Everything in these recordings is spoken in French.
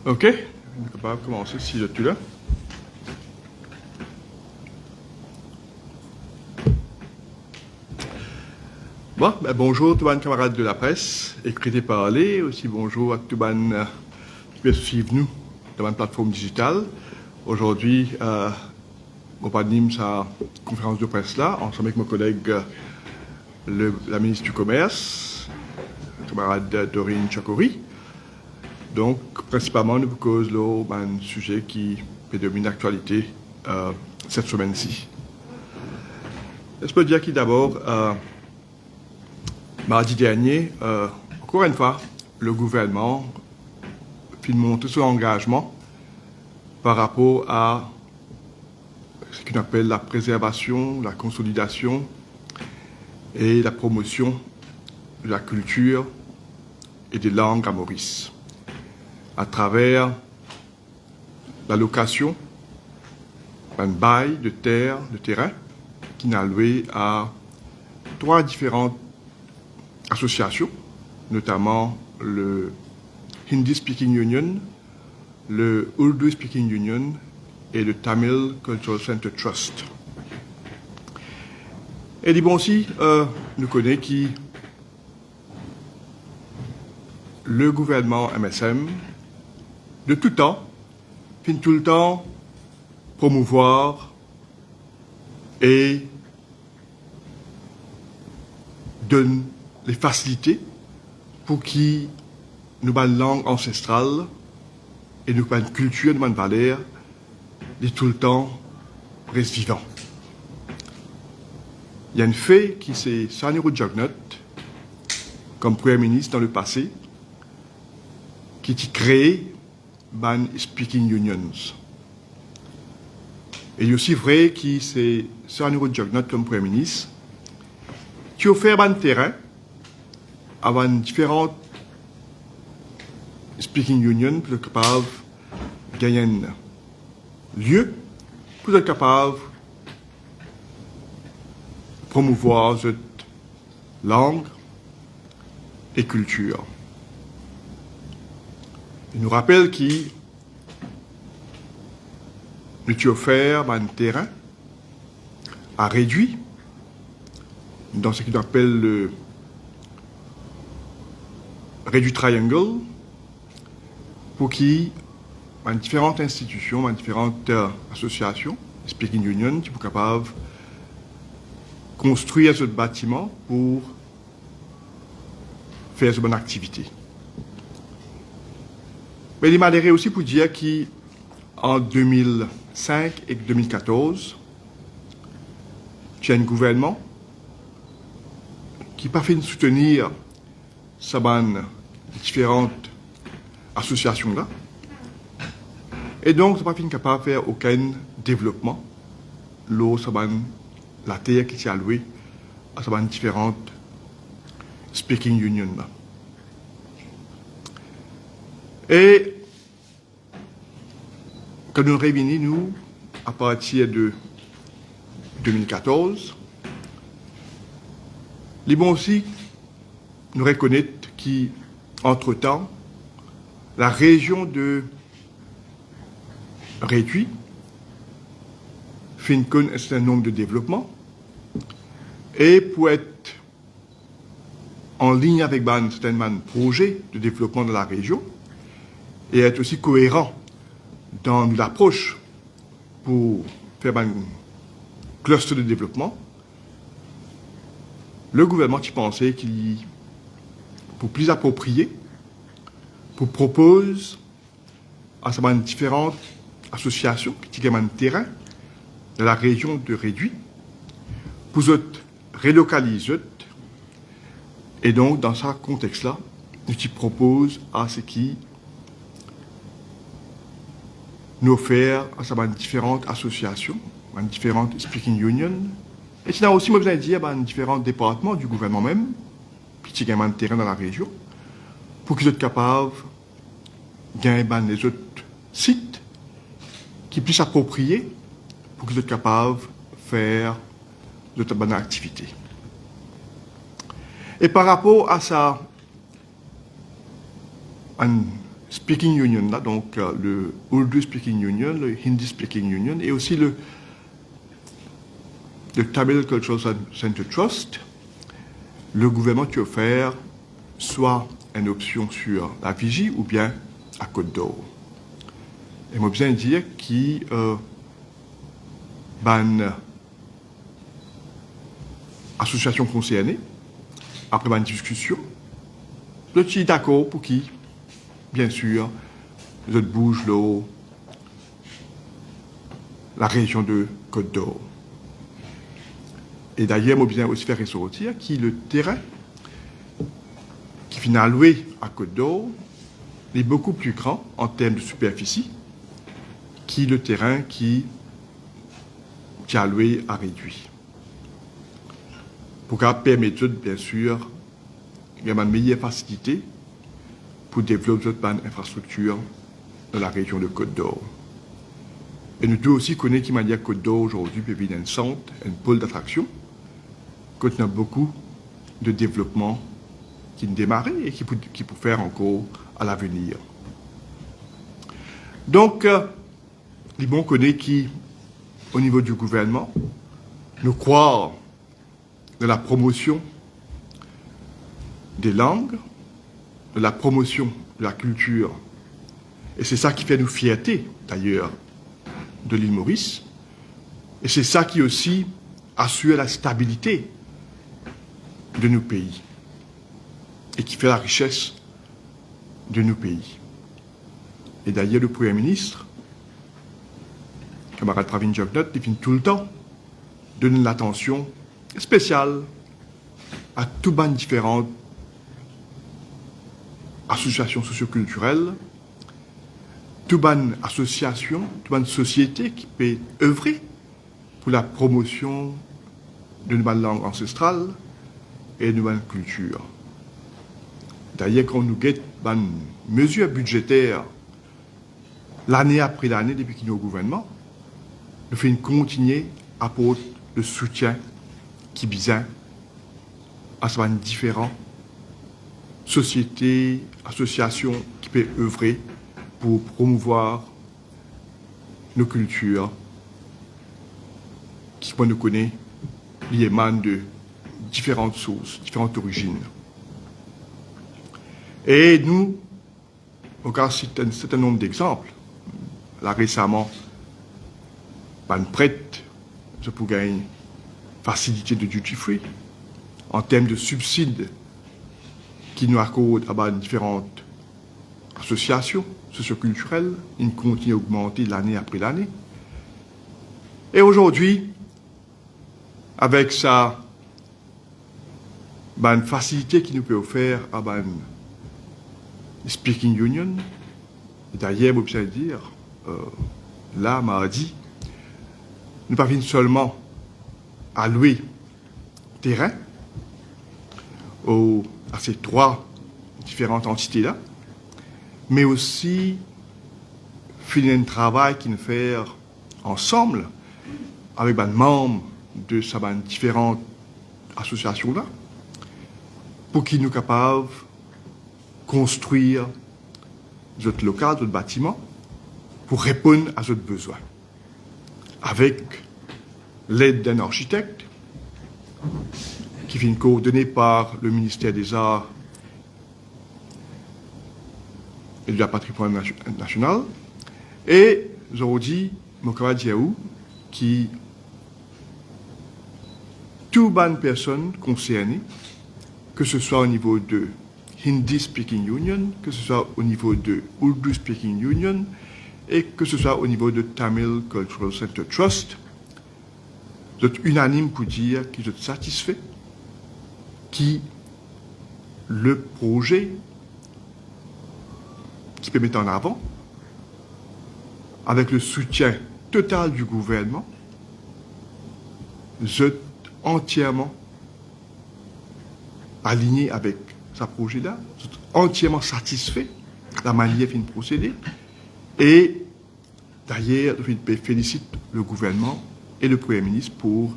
OK, on est capable de commencer si je suis là. Bon, bonjour tous les camarades de la presse, écrits et parlés, aussi bonjour à tous les qui peuvent suivre nous dans la plateforme digitale. Aujourd'hui, on anime sa conférence de presse là, ensemble avec mon collègue, la ministre du Commerce, camarade Dorine Chakori. Donc, principalement, nous vous causons un sujet qui prédomine l'actualité cette semaine-ci. Je peux dire qu'il d'abord, mardi dernier, encore une fois, le gouvernement a montré son engagement par rapport à ce qu'on appelle la préservation, la consolidation et la promotion de la culture et des langues à Maurice, à travers l'allocation d'un bail de terre, de terrain, qui n'a alloué à 3 différentes associations, notamment le Hindi Speaking Union, le Urdu Speaking Union et le Tamil Cultural Center Trust. Et dit bon aussi, nous connaissons qui le gouvernement MSM, de tout temps, finit tout le temps promouvoir et donne les facilités pour qui nous avons une langue ancestrale et nous avons une culture, nous avons une valeur, de tout le temps reste vivant. Il y a une fait qui c'est Saniro Jagnot, comme Premier ministre dans le passé, qui a créé ban Speaking Unions. Et il est aussi vrai que c'est Saniro Jagnot comme Premier ministre, qui a offert un terrain avant différentes speaking unions pour être capable de gagner un lieu, pour être capable de promouvoir cette langue et culture. Il nous rappelle qu'il nous a offert un terrain à réduire dans ce qu'on appelle le Réduit Triangle, pour qui, dans différentes institutions, dans différentes associations, Speaking Union, qui sont capables de construire ce bâtiment pour faire cette bonne activité. Mais il m'a aussi pour dire qu'en 2005 et 2014, il y a un gouvernement qui n'a pas fait soutenir ces différentes associations-là. Et donc, ça n'a pas fini capable de faire aucun développement. L'eau, la terre qui s'est allouée à ces différentes speaking unions-là. Et quand nous réunissons, nous, à partir de 2014, les bons aussi nous reconnaissent qu'entre-temps, la région de Réduit fait un certain nombre de développements et pour être en ligne avec un certain projet de développement de la région et être aussi cohérent dans l'approche pour faire un cluster de développement, le gouvernement y pensait qu'il, pour plus approprié, pour proposer à ces différentes associations qui ont un terrain de la région de Réduit, pour relocaliser. Et donc, dans ce contexte-là, nous y proposons à ce qui nous offert à ces différentes associations, à différentes speaking unions, et sinon aussi, moi, je viens de dire, différents départements du gouvernement même, qui ont un terrain dans la région, pour qu'ils soient capables de gagner les autres sites qui puissent s'approprier pour qu'ils soient capables de faire d'autres bonnes activités. Et par rapport à ça, un Speaking Union, là, donc le Urdu Speaking Union, le Hindi Speaking Union, et aussi le Tamil Cultural Center Trust, le gouvernement qui a offert soit une option sur la Vigie ou bien à Côte d'Or. Et moi bien dire qui association concernée, après une discussion, je suis d'accord pour qui, bien sûr, je bouge la région de Côte d'Or. Et d'ailleurs, moi bien aussi faire ressortir qui le terrain qui finit alloué à Côte d'Or est beaucoup plus grand en termes de superficie qui le terrain qui est alloué à réduit. Pour permettre, bien sûr, il y a une meilleure facilité pour développer cette infrastructure dans la région de Côte d'Or. Et nous devons aussi connaître qui manière Côte d'Or aujourd'hui peut devenir un centre, un pôle d'attraction, quand on a beaucoup de développement qui est démarré et qui peut faire encore à l'avenir. Donc, les bons connaissent qui, au niveau du gouvernement, nous croient de la promotion des langues, de la promotion de la culture. Et c'est ça qui fait nous fierté, d'ailleurs, de l'île Maurice. Et c'est ça qui aussi assure la stabilité de nos pays et qui fait la richesse de nos pays. Et d'ailleurs, le Premier ministre, camarade Pravin Jugnauth, définit tout le temps, donne l'attention spéciale à toutes les différentes associations socioculturelles, toutes les associations, toutes les sociétés qui peuvent œuvrer pour la promotion de nouvelles langues ancestrales et de nouvelles cultures. D'ailleurs, quand nous guette une mesure budgétaire l'année après l'année depuis qu'il est au gouvernement, nous faisons continuer à apporter le soutien qui besoin à ces différentes sociétés, associations qui peuvent œuvrer pour promouvoir nos cultures qui, comme nous connaissons, émanent de différentes sources, différentes origines. Et nous, on a cité un certain nombre d'exemples. Là, récemment, un prête, je peux gagner facilité de duty free en termes de subsides qui nous accordent à différentes associations socioculturelles. Ils continuent à augmenter l'année après l'année. Et aujourd'hui, avec ça, une facilité qui nous peut offrir à Speaking Union, et d'ailleurs, vous pouvez dire, là, mardi, nous ne parvenons seulement à louer terrain à ces trois différentes entités-là, mais aussi finir un travail qui nous fait ensemble avec les membres de ces différentes associations-là pour qu'ils nous capables de construire notre local, notre bâtiment pour répondre à notre besoin avec l'aide d'un architecte qui est coordonné par le ministère des Arts et du patrimoine national, et aujourd'hui, Mokara Diaou, qui toutes les personnes concernées, que ce soit au niveau de Hindi Speaking Union, que ce soit au niveau de Urdu Speaking Union, et que ce soit au niveau de Tamil Cultural Center Trust, vous êtes unanime pour dire qu'ils sont satisfaits, que le projet qui peut mettre en avant, avec le soutien total du gouvernement, vous êtes entièrement aligné avec ce projet-là, vous êtes entièrement satisfait de la manière dont il procéder. Et d'ailleurs, je félicite le gouvernement et le Premier ministre pour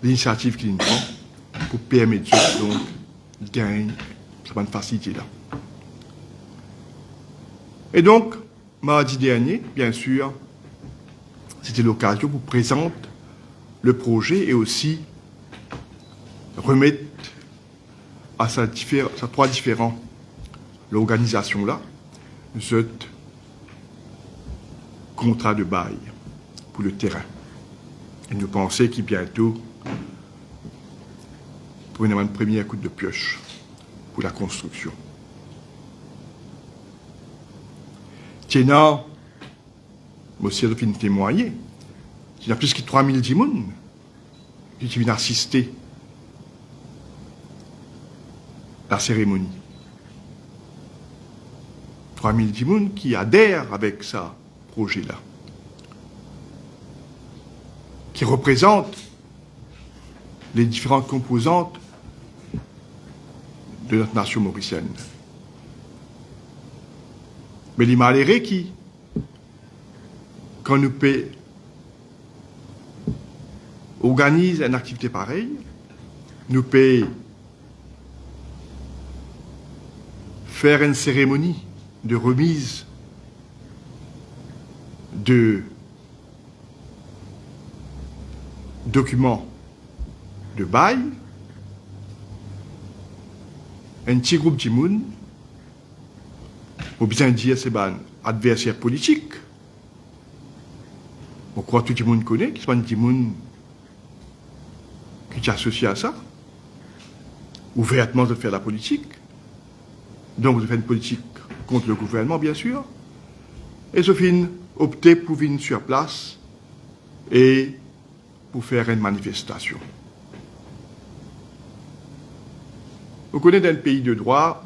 l'initiative qu'il prend pour permettre donc de gagner cette facilité-là. Et donc, mardi dernier, bien sûr, c'était l'occasion pour présenter le projet et aussi remettre à sa trois différents l'organisation-là, ce contrat de bail pour le terrain. Et nous pensons qu'il bientôt pour une première coup de pioche pour la construction. Tiena, aussi, il a témoigné. Il y a plus de 3000 dimoun qui viennent assister à la cérémonie. 3000 dimoun qui adhèrent avec ce projet-là, qui représentent les différentes composantes de notre nation mauricienne. Mais les malheureux qui, quand nous organisent une activité pareille, nous pouvons faire une cérémonie de remise de documents de bail, un petit groupe de monde, ou bien dire c'est un adversaire politique. On croit que tout le monde connaît, qu'il soit un petit monde qui est associé à ça, ouvertement de faire la politique. Donc, de faire une politique contre le gouvernement, bien sûr. Et Sophine optait pour venir sur place et pour faire une manifestation. Vous connaissez dans le pays de droit,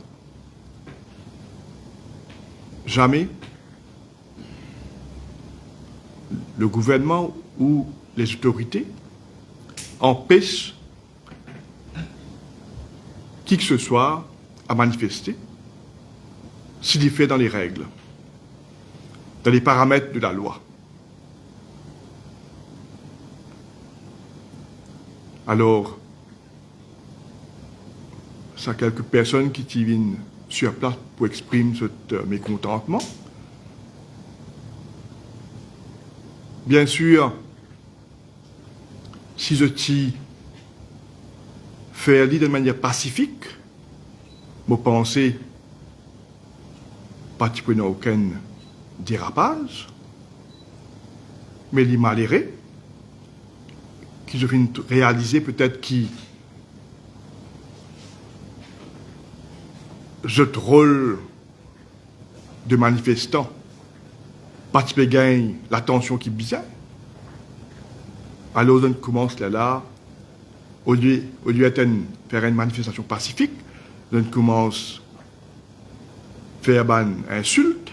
jamais le gouvernement ou les autorités empêchent qui que ce soit à manifester s'il est fait dans les règles, dans les paramètres de la loi. Alors, ça quelques personnes qui viennent sur place pour exprimer ce mécontentement. Bien sûr, si je t'y fais lire de manière pacifique, me penser pas de prendre aucun dérapage, mais les malheureux qui se viennent réaliser peut-être qui ce rôle de manifestant, pas de gagner l'attention qui bizarre. Alors on commence là, au lieu de faire une manifestation pacifique, on commence à faire une insulte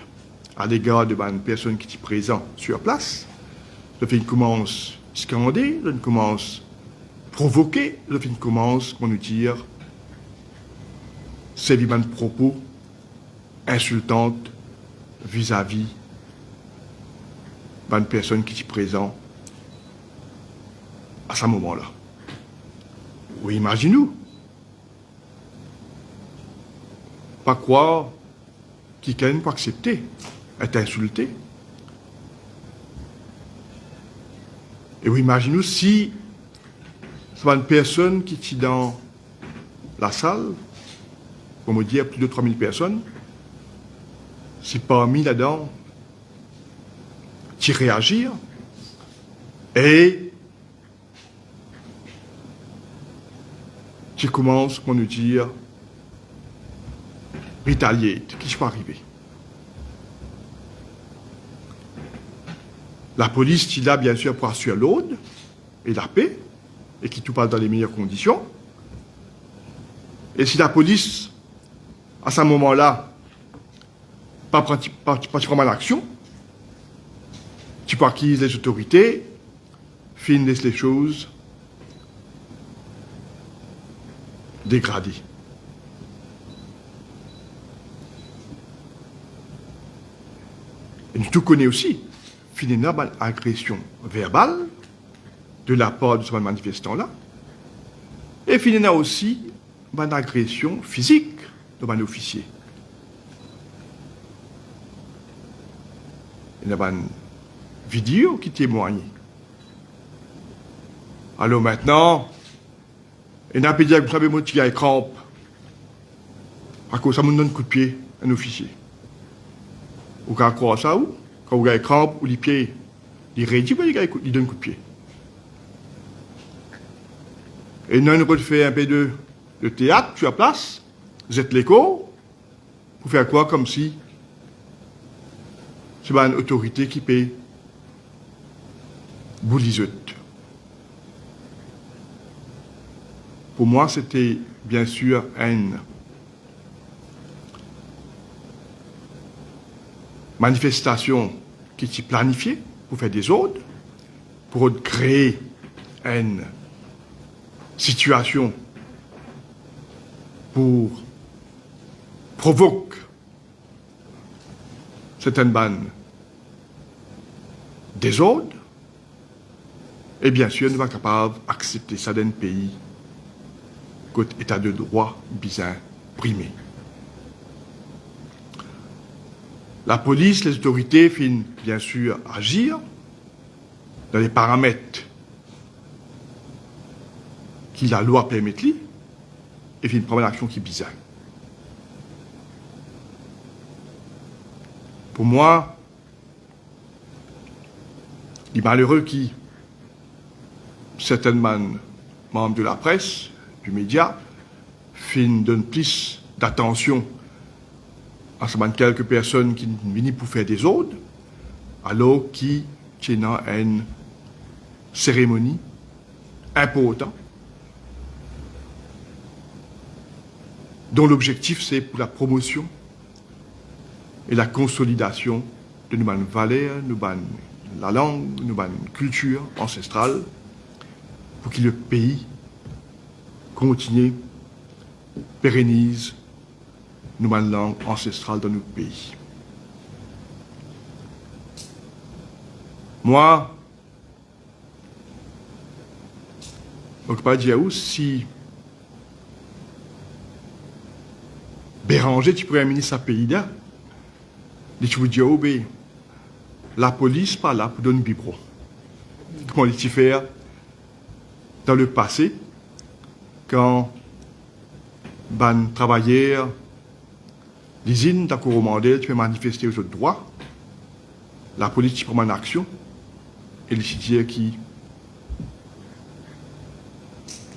à l'égard de personnes qui sont présentes sur place. On commence à scander, on commence à provoquer, on commence à nous dire c'est des propos insultantes vis-à-vis d'une personne qui est présente à ce moment-là. Oui, imaginez-nous. Pas croire quelqu'un peut accepter, être insulté. Et oui, imaginez-nous si c'est une personne qui est dans la salle, on me dire plus de 3000 personnes, si parmi là-dedans, qui réagir et qui commence à nous dire retaliate, qui peut arriver. La police qui est là, bien sûr, pour assurer l'ordre et la paix, et qui tout passe dans les meilleures conditions. Et si la police, à ce moment-là, pas pratiquement l'action, tu peux acquise les autorités, finissent les choses dégradées. Et nous tout connaissons aussi, finalement, une agression verbale de la part de ce manifestant-là, et finalement aussi une agression physique de un officier. Il y a une vidéo qui témoigne. Alors maintenant, il y a un pédiatre qui savait qu'il y a un crampe. À cause ça me donne un coup de pied, un officier. Ou quand on croit ça, où quand vous avez un crampe ou les pieds, il réduit, il donne un coup de pied. Et nous, on fait un peu de théâtre sur la place, vous êtes l'écho, pour faire quoi comme si c'est une autorité qui paye boulisoute. Pour moi, c'était bien sûr une manifestation qui était planifiée pour faire des ordres, pour créer une situation pour provoquer certaines bandes désordre, et bien sûr, nous sommes capables d'accepter ça dans un pays côté état de droit bizarre primé. La police, les autorités finissent bien sûr agir dans les paramètres qui la loi permet et finissent prendre une action qui est bizarre. Pour moi, les malheureux qui, certainement membres de la presse, du média, donnent plus d'attention à quelques personnes qui viennent pour faire des ordres, alors qui tiennent une cérémonie importante, dont l'objectif c'est pour la promotion et la consolidation de nos valeurs, la langue, nos culture ancestrale, pour que le pays continue, pérennise nos langues ancestrales dans notre pays. Moi, je ne peux pas dire si Béranger, tu pourrais ministre à pays-là, et tu veux dire, oh, ben, la police pas là pour donner biberon. Comment les faire dans le passé, quand ban travailleurs, l'usine d'Acoromandel, tu peux manifester aux autres droits, la police prend une action, et les citoyens qui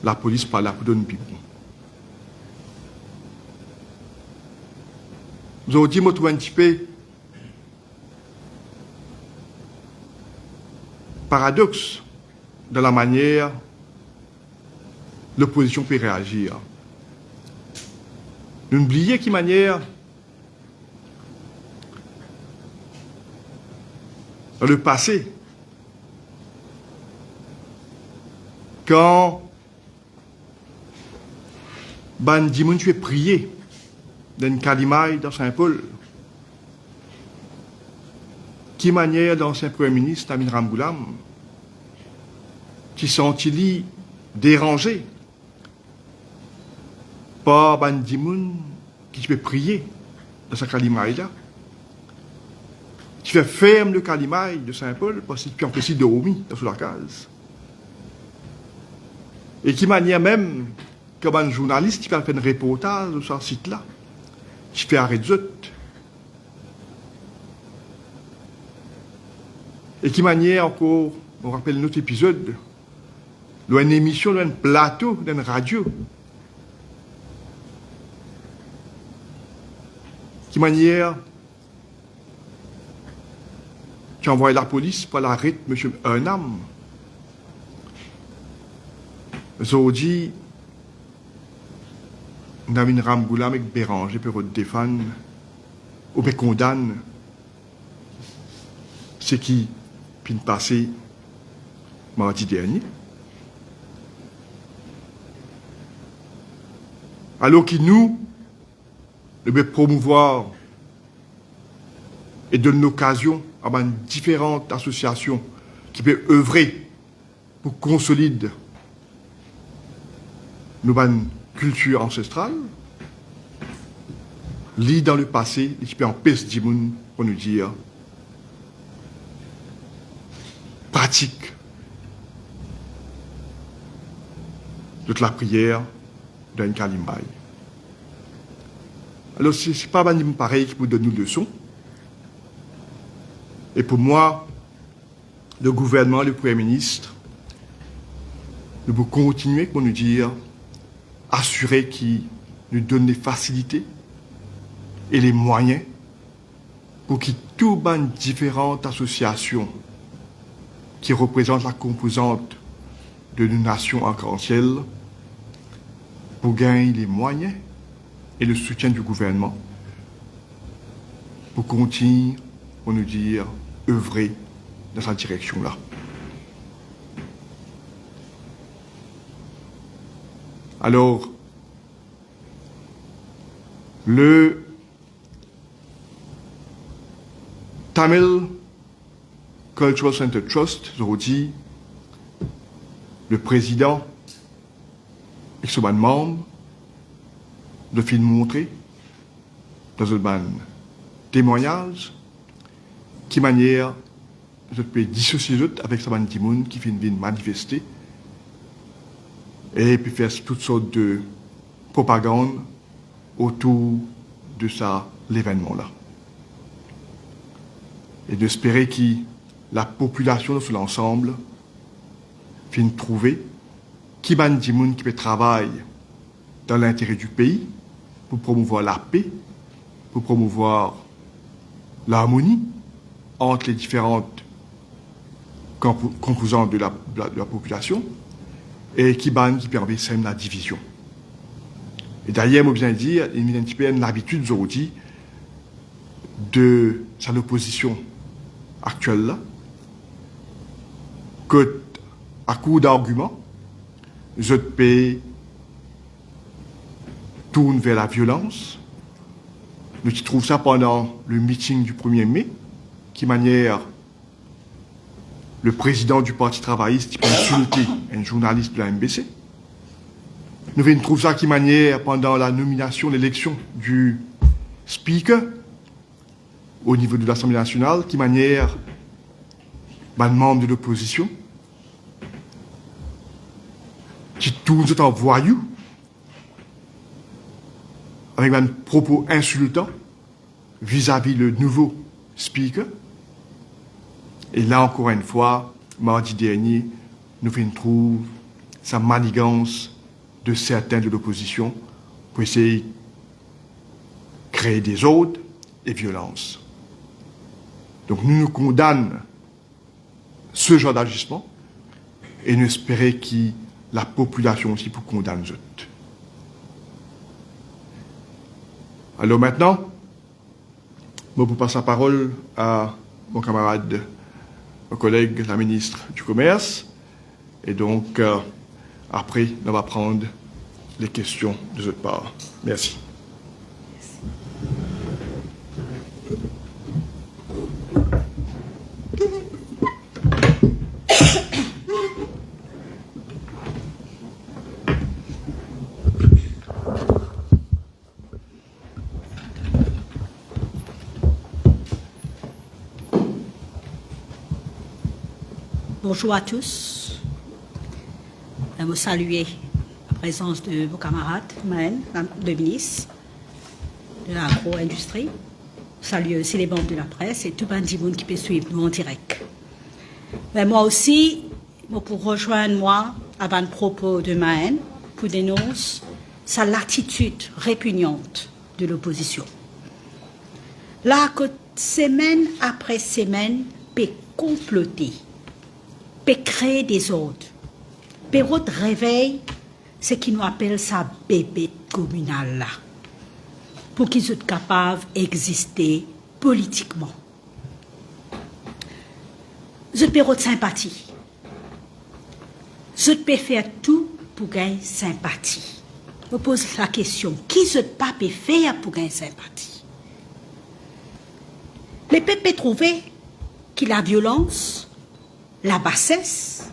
la police pas là pour donner biberon. Nous avons dit, moi, tout un petit peu paradoxe dans la manière l'opposition peut réagir. N'oubliez qui manière dans le passé, quand Ban Dimoun tu es prié dans Kalimaï dans Saint-Paul, qui manière l'ancien Premier ministre Amin Ramgoulam, qui sont-ils dérangés par Ban Dimoun qui peut prier dans sa Kalimaï là, qui fait ferme le Kalimaï de Saint-Paul parce qu'il en fait de Roumi dans la case. Et qui manière même comme un journaliste qui fait un reportage sur ce site-là, qui fait arrêt de zut. Et qui manière encore, on rappelle notre épisode, une émission, un plateau, d'une radio, qui manière qui envoie la police pour l'arrêter M. Eunam. Aujourd'hui, Navin Ramgoulam et Béranger pour défendre ou bien condamner ce qui vient de passer mardi dernier. Alors que nous devons promouvoir et donner l'occasion à différentes associations qui peuvent œuvrer pour consolider nos culture ancestrale, lit dans le passé, et qui peut empêcher Dimoun pour nous dire pratique de la prière d'un Kalimbaï. Alors, ce n'est pas pareil qui vous donne une leçon. Et pour moi, le gouvernement, le Premier ministre, nous devons continuer pour nous dire, assurer qu'il nous donne les facilités et les moyens pour que toutes les différentes associations qui représentent la composante de nos nations arc-en-ciel pour gagner les moyens et le soutien du gouvernement pour continuer, pour nous dire, œuvrer dans cette direction-là. Alors, le Tamil Cultural Center Trust, je vous dis, le président et son membre de film montré dans un témoignage qui manière je peux dissocier avec sa timoun qui fait une manifester et puis faire toutes sortes de propagande autour de l'événement-là. Et d'espérer que la population dans son ensemble finisse trouver qui timoun qui peut travailler dans l'intérêt du pays pour promouvoir la paix, pour promouvoir l'harmonie entre les différentes composantes de la population et qui permet de la division. Et d'ailleurs, je viens de dire, il y a un petit peu l'habitude aujourd'hui de l'opposition actuelle là, que à coup d'arguments, je peux tourne vers la violence. Nous trouvons ça pendant le meeting du 1er mai, qui manière le président du Parti travailliste qui peut insulter un journaliste de la MBC. Nous trouvons ça qui manière pendant la nomination, l'élection du speaker au niveau de l'Assemblée nationale, qui manière un membre de l'opposition, qui tourne en voyou, avec un propos insultant vis-à-vis le nouveau speaker. Et là, encore une fois, mardi dernier, nous trouvons sa manigance de certains de l'opposition pour essayer de créer des ordres et violences. Donc nous condamnons ce genre d'agissement et nous espérons que la population aussi pour condamner eux. Alors maintenant, je vais passer la parole à mon camarade, mon collègue, la ministre du Commerce. Et donc, après, on va prendre les questions de votre part. Merci. Bonjour à tous. Je veux saluer la présence de vos camarades, Maën, le ministre de l'agro-industrie. Saluer aussi les membres de la presse et tout le monde qui peut suivre nous en direct. Mais moi aussi, pour rejoindre moi avant le propos de Maën, pour dénoncer sa l'attitude répugnante de l'opposition. Là, que semaine après semaine, peut comploter, peut créer des ordres, peut réveiller ce qui nous appelle ça bébé communal là, pour qu'ils soient capables d'exister politiquement. Je peux sympathie. Je peux faire tout pour gagner sympathie. Je pose la question, qui ne pas peut faire pour gagner sympathie? Les peuples trouver que la violence, la bassesse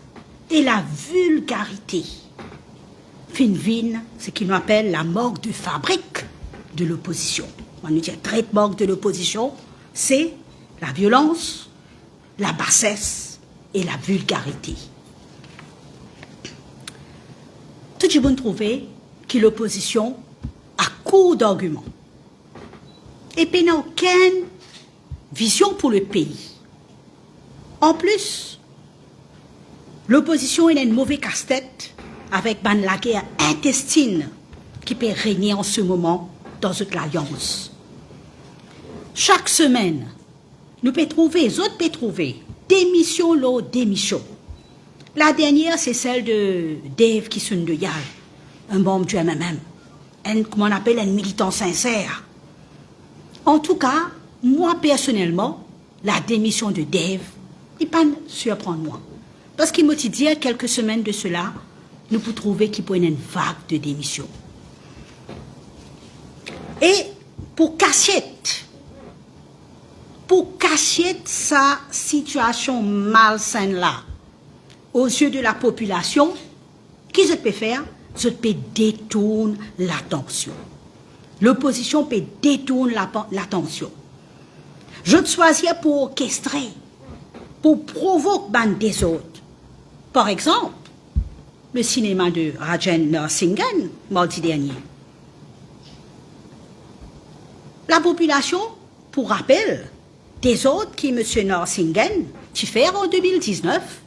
et la vulgarité finissent ce qu'on appelle la marque de fabrique de l'opposition. On nous dit très marque de l'opposition, c'est la violence, la bassesse et la vulgarité. Tout le monde trouvait que l'opposition a court d'arguments. Et puis n'a aucune vision pour le pays. En plus, l'opposition est une mauvaise casse-tête avec la guerre intestine qui peut régner en ce moment dans toute l'Alliance. Chaque semaine, nous pouvons trouver, démission l'eau, démission. La dernière, c'est celle de Dave Kisunduyal, un membre du MMM, comme on appelle un militant sincère. En tout cas, moi personnellement, la démission de Dave, il ne pas surprendre moi. Parce qu'il m'a dit il y a quelques semaines de cela, nous pouvons trouver qu'il peut y avoir une vague de démission. Et pour cacher sa situation malsaine là, aux yeux de la population, qu'est-ce que peut faire? Je peux détourner l'attention. L'opposition peut détourner l'attention. Je choisis pour orchestrer, pour provoquer des autres. Par exemple, le cinéma de Rajan Narsinghan, mardi dernier. La population, pour rappel, des autres qui M. Narsinghan qui fait en 2019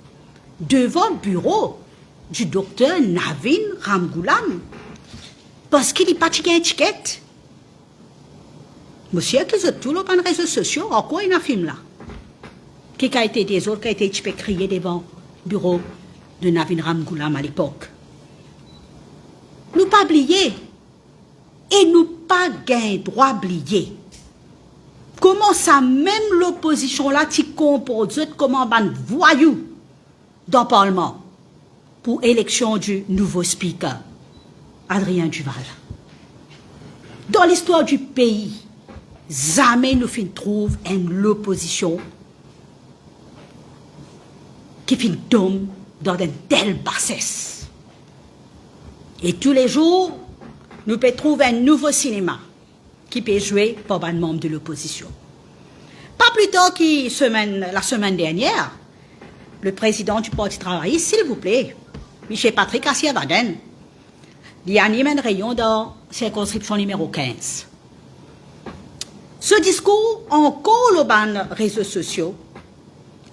devant le bureau du docteur Navin Ramgoolam parce qu'il n'est pas tiré une étiquette. Monsieur, qui est tout le les réseaux sociaux, encore un film là. Qui a été des autres qui a été crié devant le bureau de Navin Ramgoolam à l'époque. Nous pas oublier et nous pas gain droit oublier. Comment ça, même l'opposition là, tu compose comment ban voyou dans le Parlement pour élection du nouveau speaker, Adrien Duval. Dans l'histoire du pays, jamais nous trouve l'opposition qui fait tombe dans une telle bassesse. Et tous les jours, nous pouvons trouver un nouveau cinéma qui peut jouer par un membre de l'opposition. Pas plus tard que la semaine dernière, le président du Parti travailliste, s'il vous plaît, M. Patrick Assiavaden, il anime un rayon dans la circonscription numéro 15. Ce discours, encore les réseaux sociaux,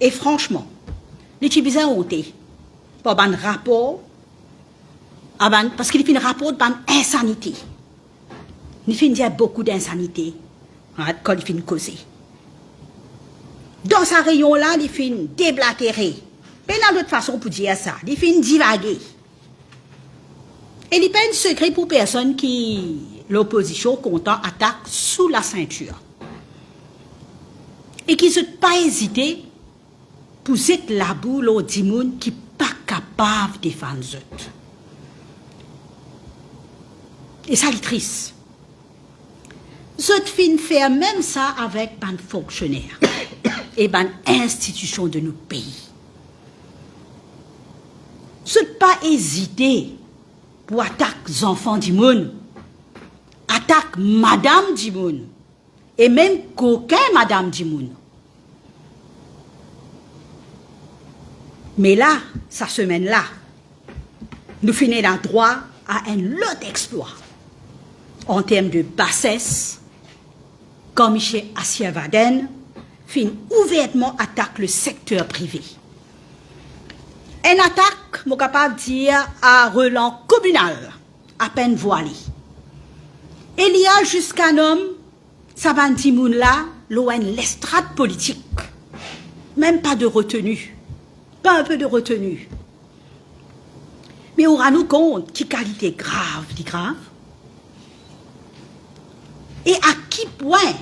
et franchement, il est bien honté par un rapport, parce qu'il fait un rapport d'insanité. Il fait dire beaucoup d'insanité quand il fait causer. Dans sa rayon-là, il fait déblatérer. Mais il y a d'autres façons pour dire ça. Il fait divaguer. Et il n'y a pas un secret pour personne qui, l'opposition, content, attaque sous la ceinture. Et qui ne pas hésiter pour être la boule au dimoun qui n'est pas capable de défendre eux. Et ça, c'est triste. Je fin faire même ça avec les fonctionnaires et les institutions de nos pays. Je ne pas hésiter pour attaquer les enfants du monde, attaquer madame du monde, et même coquin madame du monde. Mais là, cette semaine-là, nous finissons droit à un lot d'exploits en termes de bassesse, quand M. Assiavaden fin ouvertement attaque le secteur privé. Une attaque, je suis capable de dire, à relance communal, à peine voilé. Il y a jusqu'à un homme, ça va dire là, loin l'estrade politique. Même pas de retenue. Pas un peu de retenue. Mais on rend nous compte qui qualité grave, dit grave. Et à qui point,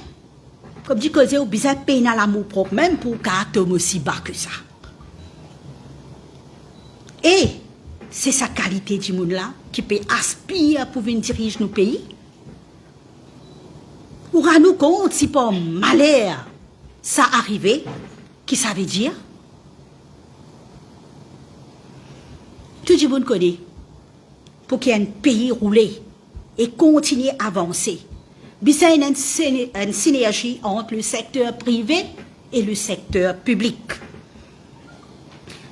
comme dit que vous besoin de peine à l'amour propre, même pour qu'un homme aussi bas que ça. Et c'est sa qualité du monde là qui peut aspirer pour venir diriger nos pays. On rend nous compte si par malheur ça arrivait, qui ça veut dire? Tout le monde connaît. Pour qu'il y ait un pays roulé et continuer à avancer. Il y a une synergie entre le secteur privé et le secteur public.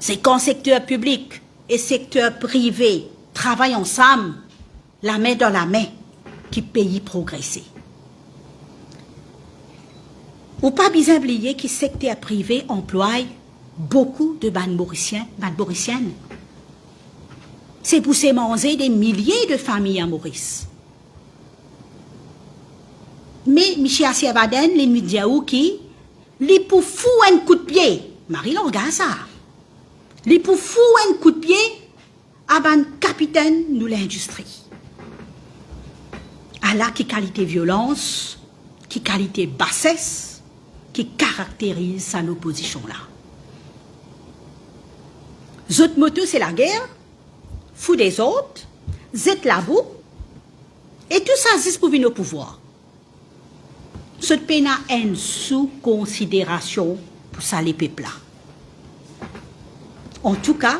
C'est quand secteur public et secteur privé travaillent ensemble, la main dans la main, qui pays progresser. Ou pas besoin oublier que le secteur privé emploie beaucoup de bandes mauriciennes. C'est pour se manger des milliers de familles à Maurice. Mais M. Assiavaden, les médias qui, les pour fou un coup de pied, Marie regarde ça. Les pour fou un coup de pied à ban capitaine de l'industrie. À la qui qualité violence, qui qualité bassesse, qui caractérise sa opposition là. Zot moto c'est la guerre, fou des autres, zet la boue, et tout ça existe pour venir au pouvoir. Ce pays a une sous-considération pour ça les peuples là. En tout cas,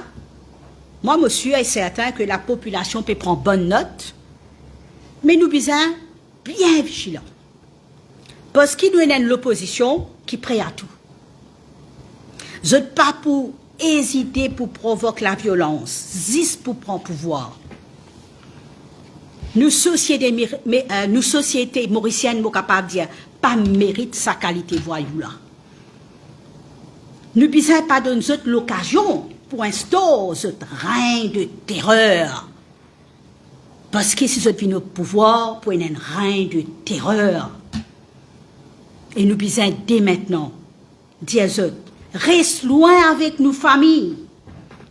moi, monsieur, est certain que la population peut prendre bonne note, mais nous sommes bien vigilants. Parce qu'il nous y a l'opposition qui est prête à tout. Je ne pas pour hésiter pour provoquer la violence, juste pour prendre pouvoir. Nous, sociétés mauriciennes, nous sommes capables de dire, pas mérite sa qualité voyou là. Nous ne pouvons pas donner l'occasion pour instaurer ce règne de terreur. Parce que si vous êtes au pouvoir, pour un règne de terreur. Et nous besoin dès maintenant dire reste loin avec nos familles,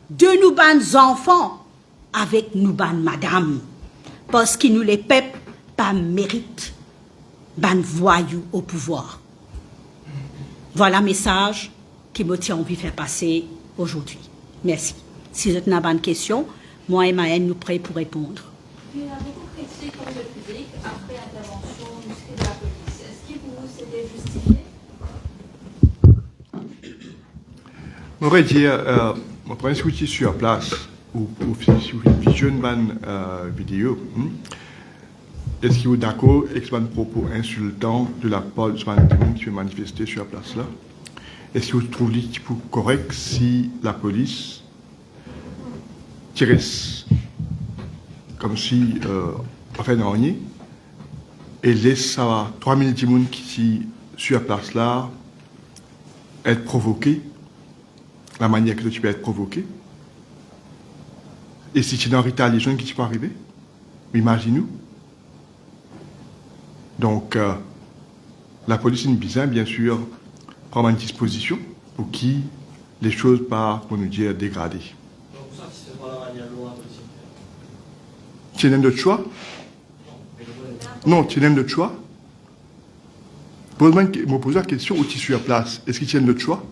de nous bannes enfants, avec nous bannes madame, parce que nous les peuples pas mérite ban voyous au pouvoir. Voilà le message qui me tient envie de faire passer aujourd'hui. Merci. Si vous avez une question, moi et Maëlle nous prêts pour répondre. Il y a beaucoup critiqué contre le public après l'intervention musclée de la police. Est-ce que pour vous c'était justifié? On va dire, mon premier souci sur place, ou si vous visionnez une vidéo, est-ce que vous êtes d'accord avec ce propos insultant de la part de ce monde qui veut manifester sur la place là? Est-ce que vous trouvez correct si la police tirait comme si, enfin, non, et laisse 3000 personnes qui sont sur la place là être provoquées, la manière que tu peux être provoqué? Et si tu es dans rétaliation, qui peut arriver? Imagine-nous. Donc, la police est bien sûr, prendre une disposition pour qui les choses pas, pour nous dire, dégradées. Donc, ça, c'est pas la manière loi aussi. Tu as un autre choix? Non, tu as un autre choix? Pose-moi la question où tu suis à place. Est-ce que tu as un autre choix?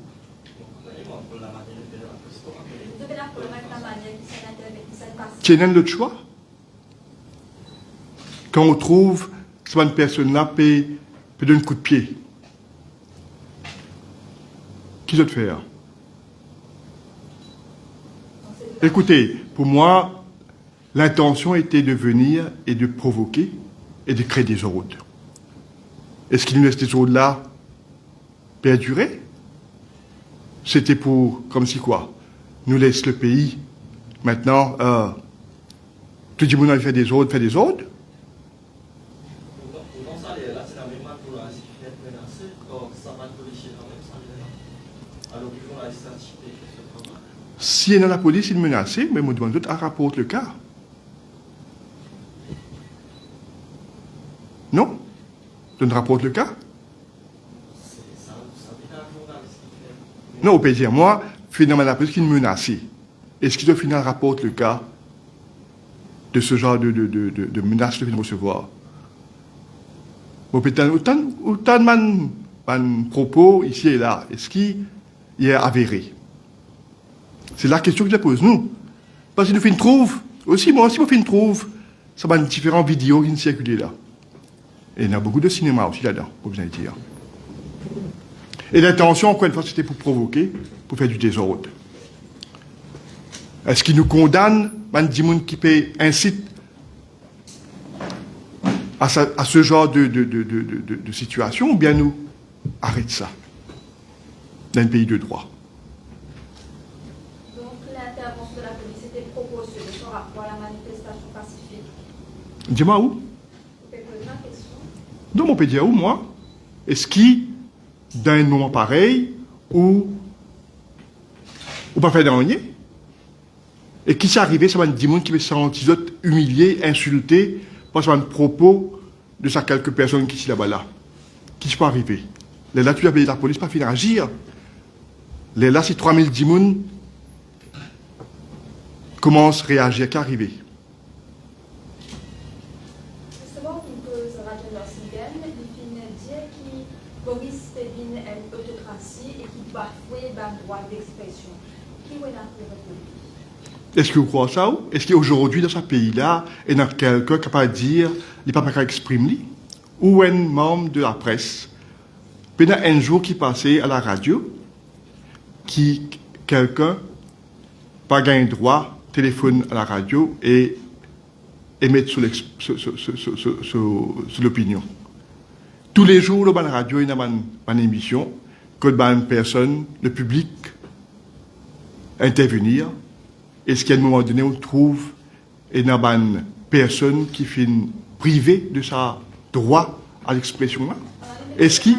Tu as un autre choix? Quand on trouve que cette personne-là peut donner un coup de pied, qui doit faire? Écoutez, pour moi, l'intention était de venir et de provoquer et de créer des ordres. Est-ce qu'il nous laisse ces ordres-là perdurer? C'était pour, comme si quoi? Nous laisse le pays. Maintenant, tout le monde a fait des ordres, fait des ordres. Si il y a la police, il est menacé, mais on demande à rapporter le cas. Non? On rapporte le cas? Non, on peut dire, moi, finalement, la police qui est menacée. Est-ce qu'il doit finalement rapporter le cas de ce genre de menace que je viens de recevoir? Bon, peut-être autant de propos ici et là, est-ce qu'il est avéré? C'est la question que je pose, nous. Parce que nous faisons une trouve, aussi, moi aussi, je fais une trouve, ça va différentes vidéos qui circulent là. Et il y a beaucoup de cinéma aussi là-dedans, pour vous dire. Et l'intention, encore une fois, c'était pour provoquer, pour faire du désordre. Est-ce qu'il nous condamne, man qui paye incite à ce genre de situation, ou bien nous arrête ça dans un pays de droit? Dis-moi où? Vous pouvez poser la question. Non, mon peut dire où, moi? Est-ce qui, d'un moment pareil, ou pas fait dernier? Et qui s'est arrivé, ça va dire monde qui veut se sentir humilié, insulté, par un propos de ça quelques personnes qui sont là-bas là. Qui sont arrivés? Les là, tu as payé la police, pas finir agir. Les là, si 3000 dimoun commencent à réagir, qu'est arrivé? Justement, on pose Radio Norsingen, il finit dire que Boris Pévin a une autocratie et qu'il bafoue le droit d'expression. Qui est la République? Est-ce que vous croyez ça? Est-ce qu'aujourd'hui, dans ce pays-là, il y a quelqu'un capable de dire, il n'est pas capable d'exprimer? Ou un membre de la presse? Puis il y a un jour qui passait à la radio, qui quelqu'un pas gagné droit, téléphone à la radio et émettre sur l'opinion. Tous les jours, dans la radio, il y a une émission, que une personne, le public, intervenir. Est-ce qu'à un moment donné, on trouve une personne qui finit privée de sa droit à l'expression là? Est-ce qu'il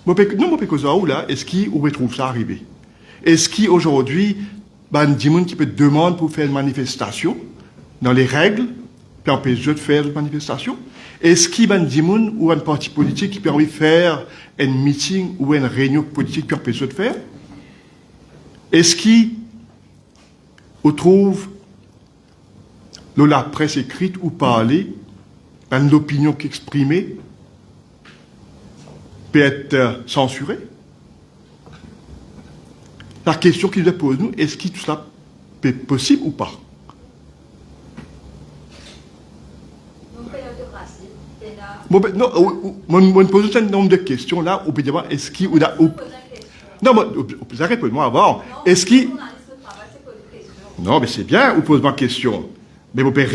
non, mon pécosa ou là, est-ce qu'il on trouve ça arriver? Est-ce qu'aujourd'hui, des gens qui peut demander pour faire une manifestation dans les règles, puis empêcher de faire une manifestation? Est-ce qu'il y a des gens ou un parti politique qui peut envie de faire un meeting ou une réunion politique puis empêcher de faire? Est-ce qu'on trouve la presse écrite ou parlée, l'opinion qui est exprimée peut être censurée? La question qu'il nous pose, nous, est-ce que tout cela est possible ou pas? Bon, ben, non, on pose un nombre de questions là, on peut dire, est-ce qu'il ou non, mais réponds-moi avant. Est-ce qu'il non, mais c'est bien, vous posez ma question. Mais vous pouvez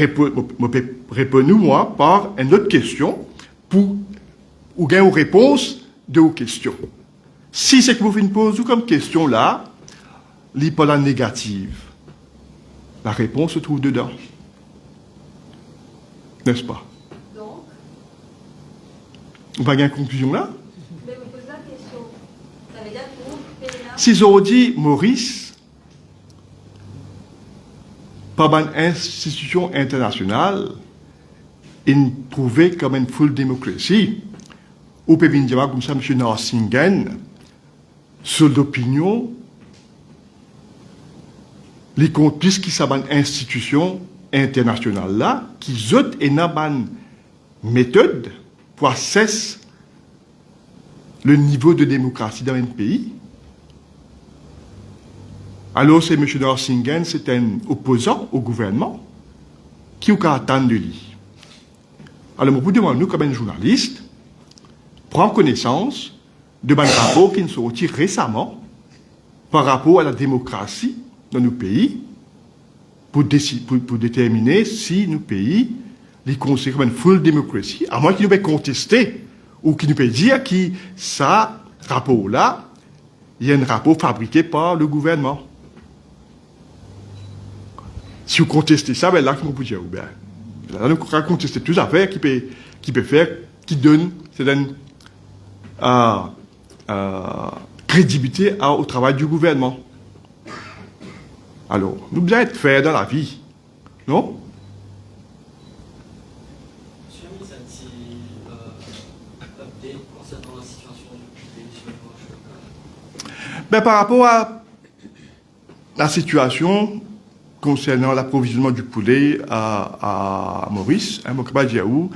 répondre moi par une autre question pour ou gagner une réponse de vos questions. Si c'est que vous faites pose comme question là, l'hypothèse négative, la réponse se trouve dedans. N'est-ce pas? Donc, on va gagner une conclusion là? mais vous posez la question. Ça veut dire que vous, si ils ont dit Maurice, par une institution internationale, il trouvait comme une full démocratie, ou peut venir dire comme ça, M. Norsingen, sur l'opinion, les complices qui sont une institution internationale là, qui ont une méthode pour assesser le niveau de démocratie dans un pays. Alors, c'est M. Norsingen, c'est un opposant au gouvernement qui a attendre de lui. Alors, vous demandez, nous, comme un journaliste, prendre connaissance de un rapport qui nous sorti récemment par rapport à la démocratie dans nos pays pour déterminer si nos pays les considèrent comme une full démocratie, à moins qu'ils nous puissent contester ou qu'ils nous puissent dire que ça, rapport-là, il y a un rapport fabriqué par le gouvernement. Si vous contestez ça, ben là, comment vous dire, ben, là, nous contester toutes les affaires qui peut faire, qui donne, c'est une crédibilité au travail du gouvernement. Alors, nous devons être faits dans la vie, non? Monsieur le ministre, un petit update concernant la situation du pays sur le marché. Ben, par rapport à la situation concernant l'approvisionnement du poulet à Maurice, Mokaba Diaou,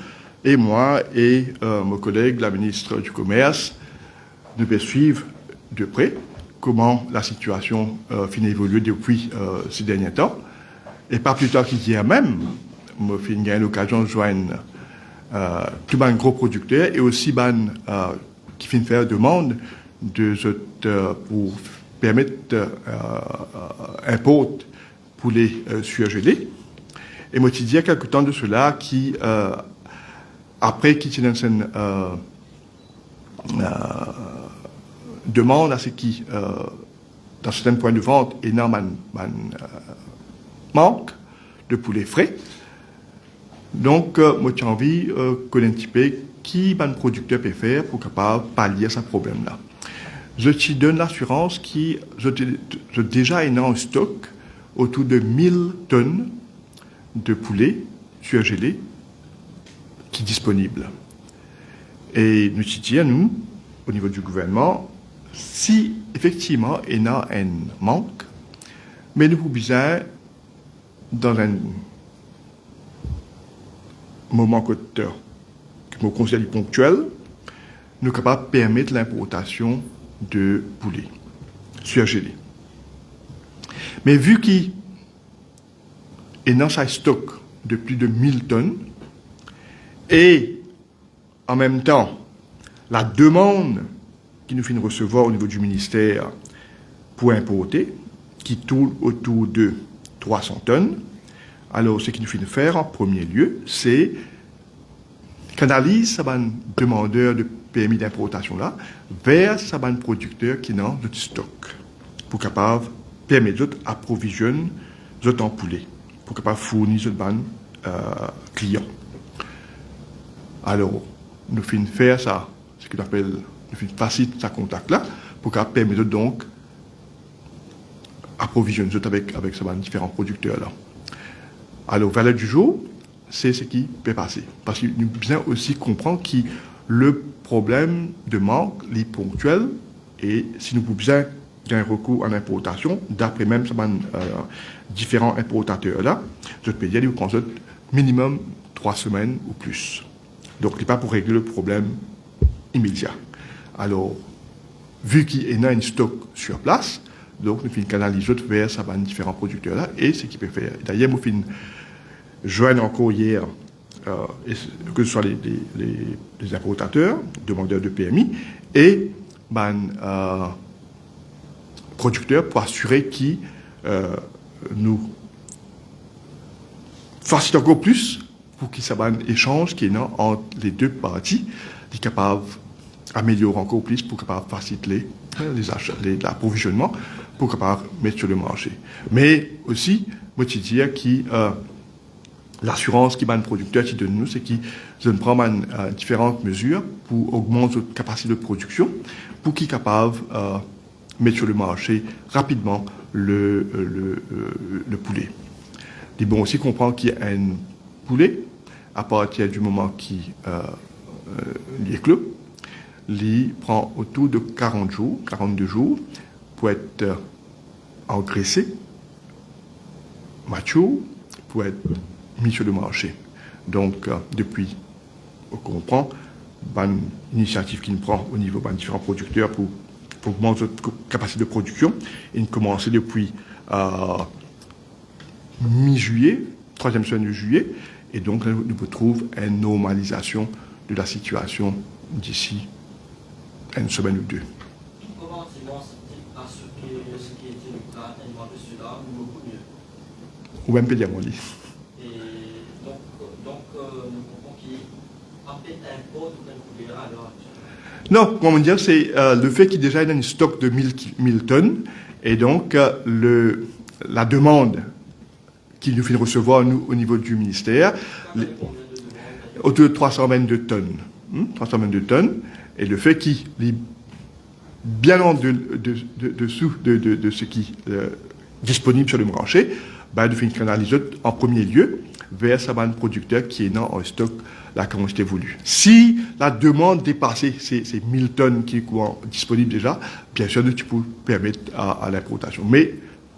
et moi et mon collègue, la ministre du Commerce, nous devons suivre de près comment la situation finit d'évoluer depuis ces derniers temps. Et pas plus tard qu'hier même, je suis eu l'occasion de joindre tout un gros producteur et aussi qui finit faire demande pour permettre import pour les surgelés. Et moi, je dis il y a quelque temps de cela qui, après qui tient une demande à ce qui, dans certains points de vente, énorme manque de poulet frais, Donc, moi, j'ai envie de connaître un petit peu qui un producteur peut faire pour capable pallier à ce problème-là. Je te donne l'assurance qui, je déjà en stock autour de 1000 tonnes de poulet surgelé qui est disponible. Et nous disons, nous, au niveau du gouvernement, si effectivement il y a un manque, mais nous pouvons besoin, dans un moment que nous considérons ponctuel, nous sommes capables de permettre l'importation de poulet surgelé. Mais vu qu'il est dans un stock de plus de 1000 tonnes, et en même temps, la demande qui nous finit de recevoir au niveau du ministère pour importer, qui tourne autour de 300 tonnes, alors ce qui nous finit de faire en premier lieu, c'est canaliser ces demandeurs de permis d'importation là vers ces producteurs qui n'ont de stock pour capable permettre d'approvisionner en poulet, pour capable fournir ce clients. Alors, nous finissons faire ça, ce qu'on appelle, nous finissons faciliter ce contact-là, pour qu'elle permette donc approvisionner avec ces différents producteurs-là. Alors, valeur du jour, c'est ce qui peut passer. Parce que nous devons aussi comprendre que le problème de manque est ponctuel, et si nous pouvons bien un recours en importation, d'après même ces différents importateurs-là, je peux dire qu'ils prennent minimum 3 semaines ou plus. Donc, ce n'est pas pour régler le problème immédiat. Alors, vu qu'il y a un stock sur place, donc nous finissons canaliser vers ces différents producteurs-là et ce qu'ils peuvent faire. D'ailleurs, nous finissons joindre encore hier, que ce soit les importateurs, demandeurs de PMI, et producteurs pour assurer qu'ils nous facilitent encore plus pour qu'il y ait un échange qui est entre les deux parties, qui est capable d'améliorer encore plus pour capable faciliter l'approvisionnement, pour capable mettre sur le marché. Mais aussi, moi je dis que l'assurance qui va un producteur qui donne nous, c'est qu'il prend différentes mesures pour augmenter notre capacité de production, pour qu'il soit capable de mettre sur le marché rapidement le poulet. Il est bon aussi comprendre qu'il y a un poulet, à partir du moment qu'il est clos, il prend autour de 40 jours, 42 jours, pour être engraissé, mature, pour être mis sur le marché. Donc, depuis, on comprend, une initiative qu'il prend au niveau de différents producteurs pour augmenter notre capacité de production, et il commence depuis mi-juillet, 3e semaine de juillet, et donc nous retrouvons une normalisation de la situation d'ici une semaine ou deux. Comment à ce qui était le cas un mois de cela, beaucoup mieux. Ou même peut dire mon lit. Et donc nous comprenons qu'il a fait un pot de poulet à l'heure actuelle. Non, comment dire, c'est le fait qu'il y ait déjà un stock de 1000 tonnes, et donc la demande qu'il nous fait recevoir, nous, au niveau du ministère, autour de 322 tonnes. 322 tonnes, et le fait qu'il est bien en dessous de ce qui est disponible sur le marché, nous fait une canalisation en premier lieu vers ce producteur qui est en stock la quantité voulue. Si la demande dépasse ces 1000 tonnes qui sont disponibles déjà, bien sûr, tu peux permettre à l'importation. Mais,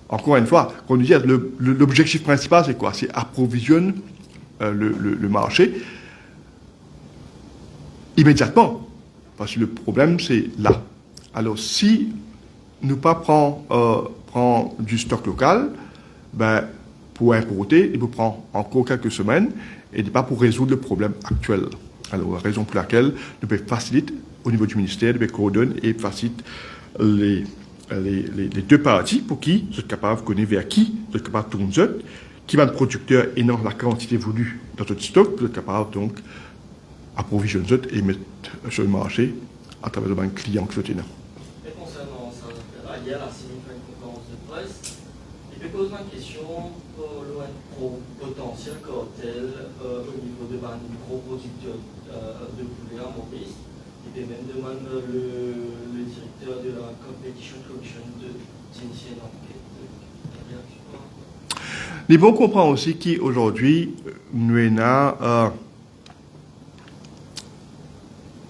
encore une fois, quand on dit l'objectif principal, c'est quoi? C'est approvisionner le marché immédiatement. Parce que le problème, c'est là. Alors, si nous pas prend du stock local, pour importer, il vous prend encore quelques semaines, et pas pour résoudre le problème actuel. Alors, la raison pour laquelle nous pouvons faciliter, au niveau du ministère, nous pouvons coordonner et faciliter les deux parties pour qui vous êtes capable de connaître vers qui vous êtes capable de tourner, qui va être producteur et non la quantité voulue dans votre stock, vous êtes capable donc approvisionner et mettre sur le marché à travers le client que vous êtes là. Et concernant ça, hier, la CIMI fait une conférence de presse Je me pose une question pour le potentiel cartel au niveau de gros producteurs de poulet à Maurice. Et puis même demande le directeur de la Competition Commission d'initier une enquête. Les bons comprennent aussi qu'aujourd'hui, nous avons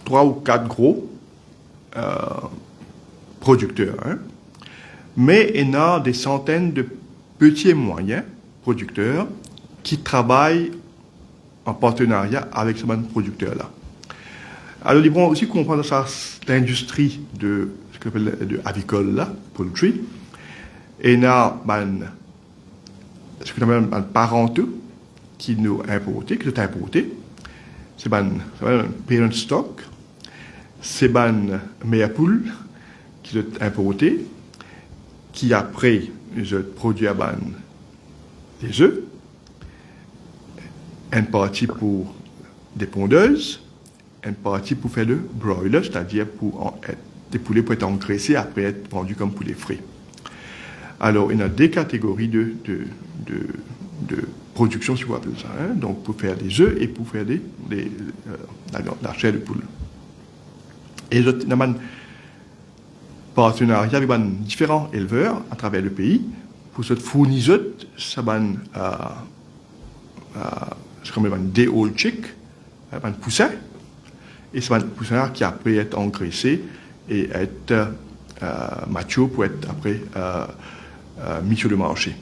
3 ou 4 gros producteurs. Hein? Mais il y a des centaines de petits et moyens producteurs qui travaillent en partenariat avec ces producteurs-là. Alors, ils vont aussi comprendre ça, l'industrie de ce qu'on appelle de avicole, là, poultry. Et il y a ce qu'on appelle un parenteux qui nous importé, qui est importé. C'est un parent stock. C'est un meilleur poule qui est importé, qui après, je produis des œufs, une partie pour des pondeuses, une partie pour faire le broiler, c'est-à-dire des poulets pour être engraissés après être vendus comme poulets frais. Alors, il y a des catégories de production, si vous appelez ça, hein? Donc pour faire des œufs et pour faire la chair de poule. Et il y a un partenariat avec différents éleveurs à travers le pays pour se fournir ce qu'on appelle des old chick, un poussin, et c'est un poussin qui après est engraissé et est mature pour être après mis sur le marché.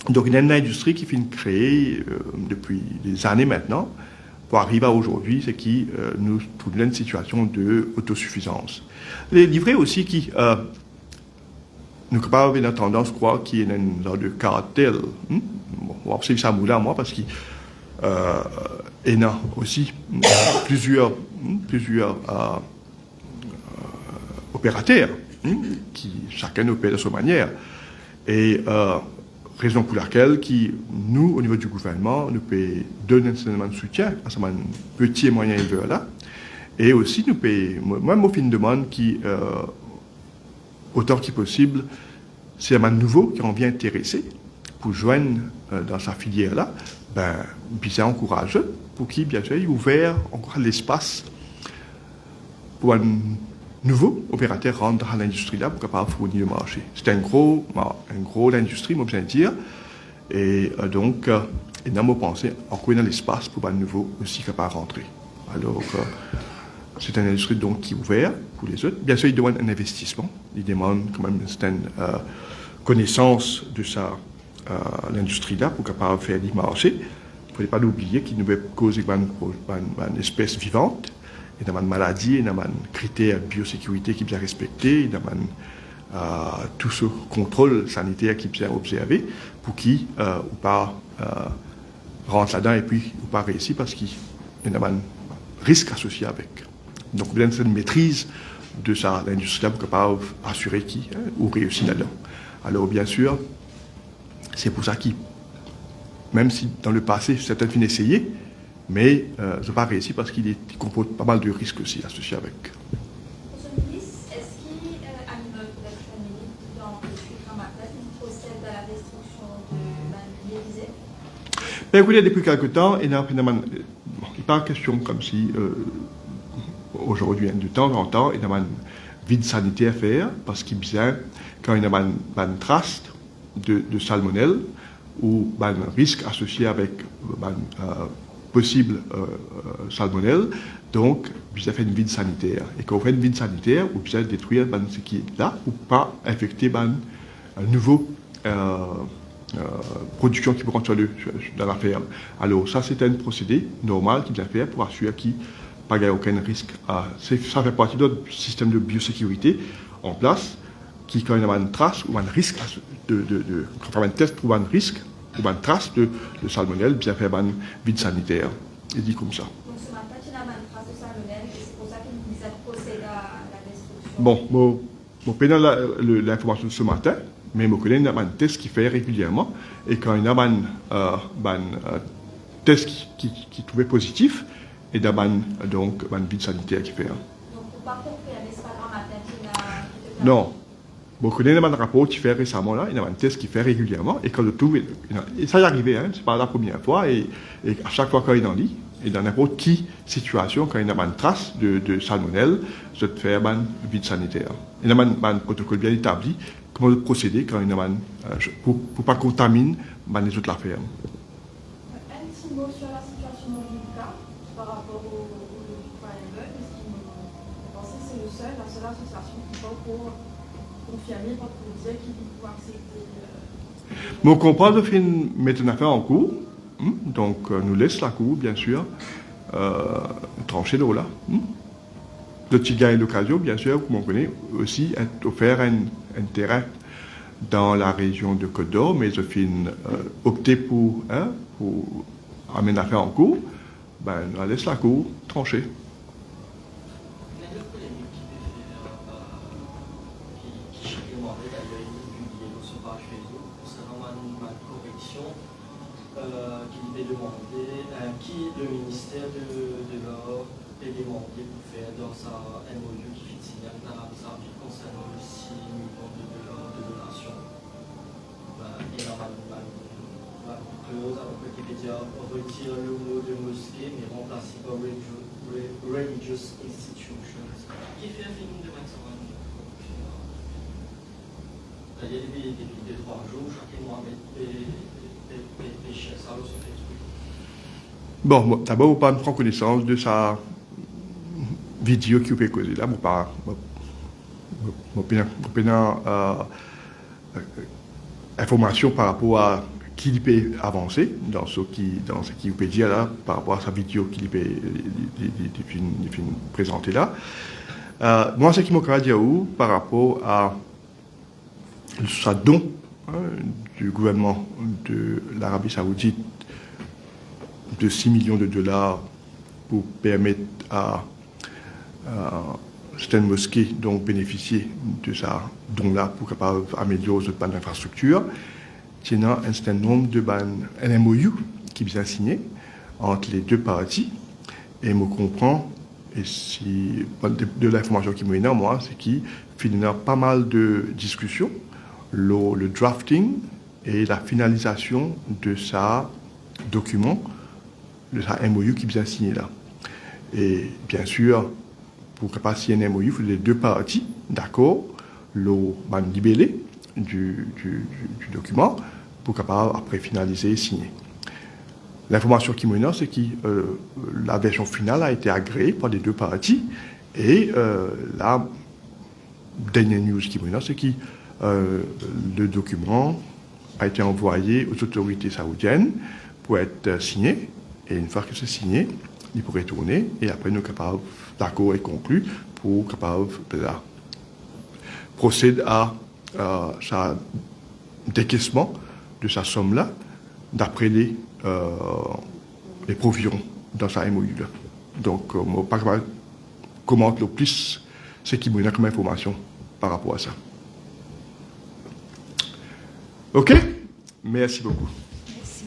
Donc il y a une industrie qui finit de créer depuis des années maintenant pour arriver à aujourd'hui, c'est qui nous trouve dans une situation d'autosuffisance. Les livrets aussi qui nous capables avoir une tendance, je crois, qui est une sorte de cartel. Bon, on va observer ça là, moi, parce qu'il y a aussi plusieurs opérateurs qui chacun opère de sa manière. Et raison pour laquelle nous, au niveau du gouvernement, nous pouvons donner un certain de soutien à ces petits et moyens éleveurs-là. Et aussi, nous pouvons, moi, mon fin de demande qui, autant que possible, c'est un nouveau qui en vient intéresser pour joindre dans sa filière-là, puis c'est encouragé pour qu'il, bien sûr, ait ouvert encore l'espace pour un nouveau opérateur rentre dans l'industrie-là pour capable fournir le marché. C'est un gros industrie, moi, je viens de dire. Et donc, il y a pensé encore dans l'espace pour un nouveau aussi capable rentrer. Alors, c'est une industrie donc qui est ouverte pour les autres. Bien sûr, il demande un investissement. Il demande quand même une certaine connaissance de l'industrie-là pour capable faire du marché. Il ne faut pas l'oublier qu'il nous veut causer une espèce vivante. Il y a une maladie, il y a un critère de biosécurité qui doit respecter, il y a tout ce contrôle sanitaire qui doit observer pour qu'il ou pas rentre là-dedans et puis ou pas réussi parce qu'il y a un risque associé avec. Donc, il y a une maîtrise de l'industrie pour capable assurer qui ou réussit là-dedans. Alors, bien sûr, c'est pour ça qu'il, même si dans le passé, certains ont essayé, mais ça n'a pas réussi parce qu'il comporte pas mal de risques aussi associés avec. Monsieur le ministre, est-ce qu'il y a un immeuble dans le district Ramadan qui procède à la destruction de l'Élysée? Écoutez, depuis quelque temps, il n'y a pas question comme si aujourd'hui, de temps en temps, il y a un vide sanitaire à faire parce qu'il y a quand il y a une trace de salmonelle ou un risque associé avec possible salmonelle, donc vous avez fait une vide sanitaire. Et quand vous faites une vide sanitaire, vous pouvez détruire ce qui est là ou pas infecter un nouveau production qui peut rentrer dans la ferme. Alors ça, c'est un procédé normal qu'il doit faire pour assurer qu'il n'y a aucun risque. Ça fait partie de notre système de biosécurité en place, qui quand il y a une trace ou un risque, quand on fait un test pour un risque, ou une trace de salmonelle, bien faire un vide sanitaire. Il dit comme ça. Donc ce matin, tu n'as pas une trace de salmonelle et c'est pour ça qu'il nous a procédé à la destruction. Bon, je n'ai pas l'information de ce matin, mais je connais un test qui fait régulièrement. Et quand il y a un test qui trouvait positif, et il y a un vide sanitaire qui fait. Donc pour ne pas confirmer, ce pas grand matin qui n'a. Non. Bon, il y a un rapport qui fait récemment, là, il y a un test qui fait régulièrement, et quand le tout, et ça y est arrivé, hein, c'est pas la première fois, et à chaque fois quand il en lit, et dans n'importe quelle situation, quand il y a une trace de salmonelle, je te fais un vide sanitaire. Il y a un protocole bien établi, comment procéder quand il y a pour ne pas contaminer les autres affaires. Un petit mot sur la situation dans le cas par rapport au Firebug. Est-ce que vous pensez que c'est la seule association qui peut pour confirmer votre dire qu'il peut accepter on comprend de faire mettre une affaire en cours, donc nous laisse la cour, bien sûr, trancher l'eau là. Le petit gars et l'occasion, bien sûr, comme on connaît, aussi offert un terrain dans la région de Côte d'Or, mais je finis opter pour amener l'affaire en cours, ben, on laisse la cour trancher. Qui le ministère de l'Or est demandé pour faire dans sa MOU qui fait signer avec l'Arabie Saoudite concernant les 6 millions de dollars de donations. Et là, clause avec Wikipédia retire le mot de mosquée mais remplacé par religious institutions. Qui fait un film de 25 ans? Il y a depuis 2-3 jours, chacun mois met des chèques sur Facebook. Bon, d'abord, on pas prendre connaissance de sa vidéo qui peut causer là, on pas information par rapport à qui il peut avancer dans ce qui peut dire là par rapport à sa vidéo qu'il peut présenter là. Moi, ce qui m'a dit par rapport à sa don du gouvernement de l'Arabie Saoudite de 6 millions de dollars pour permettre à certaines mosquées donc bénéficier de ça don-là pour capable améliorer les plans d'infrastructure. Il y a un certain nombre de un MOU qui vient signer entre les deux parties et me comprend et si de l'information qui me donne moi c'est qu'il y a pas mal de discussions le drafting et la finalisation de ça document de sa MOU qui vient signer là. Et bien sûr, pour capable signer un MOU, il faut les deux parties, d'accord, le libellé du document, pour capable après finaliser et signer. L'information qui me donne, c'est que la version finale a été agréée par les deux parties, et la dernière news qui me donne, c'est que le document a été envoyé aux autorités saoudiennes pour être signé. Et une fois que c'est signé, il pourrait tourner et après nous capables, l'accord est conclu pour capable procéder à sa décaissement de sa somme là d'après les provisions dans sa MOU là. Donc moi pas commente le plus ce qui me donne comme information par rapport à ça. Ok, merci beaucoup. Merci.